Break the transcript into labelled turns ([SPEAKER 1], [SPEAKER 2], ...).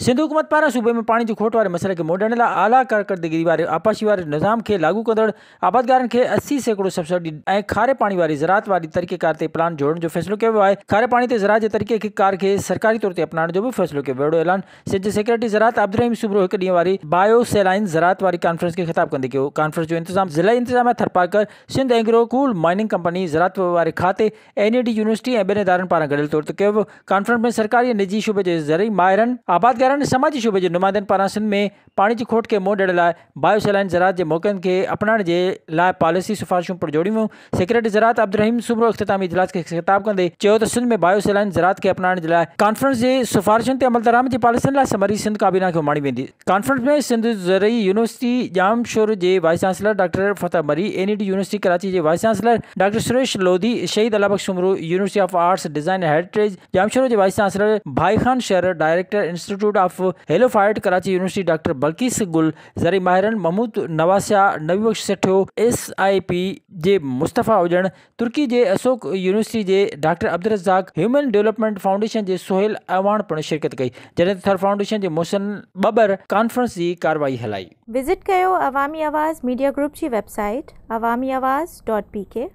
[SPEAKER 1] सिंध हुकूमत पारां सूबे में पानी जी खोट वारे मसइले खे मोड़ण लाइ आला कारकर्दगी वारे आपाशी वारे निज़ाम खे लागू कंदड़ आबादगारनि खे 80% सब्सिडी ऐं खारे पाणी वारी ज़राअत वारी तरीक़ेकार ते प्लान जोड़ण जो फ़ैसिलो कयो वियो आहे। खारे पाणी ते ज़राअत जे तरीक़ेकार खे सरकारी तौर ते अपनाइण जो बि फ़ैसिलो कयो वियो। ऐलान सिंध जे सेक्रेटरी ज़राअत अब्दुर्रहीम सुबरो हिकु ॾींहं वारी बायोसैलाइन ज़राअत वारी कॉन्फ्रेंस खे ख़िताब कंदे कयो। कॉन्फ्रेंस जो इंतज़ाम ज़िला इंतज़ामिया Tharparkar, Sindh Engro coal mining company, ज़राअत वारे खाते, NED यूनिवर्सिटी ऐं ॿियनि इदारनि पारां गॾियल तौर ते कयो वियो। कॉन्फ्रेंस में सरकारी ऐं निजी शोबे जे ज़रिए माहिरनि, आबादगारनि, समाजी शोबे जे नुमाइंदनि पारां सिंध में पाणी जी खोट खे मोड़ ॾियण लाइ बायोसैलाइन ज़राअत जे मौक़नि खे अपनाइण जे लाइ पॉलिसी सिफ़ारिशूं पिणु जोड़ियूं वियूं। सेक्रेटरी ज़राअत अब्दुर्रहीम सुबरो इख़्तितामी इजलास खे ख़िताब कंदे चयो त सिंध में बायोसैलाइन ज़राअत खे अपनाइण जे लाइ कॉन्फ्रेंस जे सिफ़ारिशुनि ते अमल दरामद जी पॉलिसियुनि लाइ समरी सिंध काबीना खे उमाणी वेंदी। कॉन्फ्रेंस में सिंध ज़रई यूनिवर्सिटी जामशोर जे vice chancellor doctor Fateh Mari, NED university Karachi जे vice chancellor doctor Suresh Lodhi, Shaheed Allahbakhsh Soomro university of arts design and heritage Jamshoro जे vice chancellor Bhai Khan Shar, director institute of halophyte Karachi university doctor Bilqis Gul, ज़रई माहिरनि महमूद नवासिया, नबी बख्श सेठियो, SIP जे मुस्तफ़ा उजण, तुर्की जे अशोक यूनिवर्सिटी जे doctor Abdul Razzaq, human development foundation जे सोहेल अवान पिणु शिरकत कई, जॾहिं थर फाउंडेशन जे मोहसिन बबर कॉन्फ्रेंस जी कार्रवाई हलाई।
[SPEAKER 2] विज़िट कयो अवामी आवाज़ मीडिया ग्रुप जी वेबसाइट awamiawaz.pk।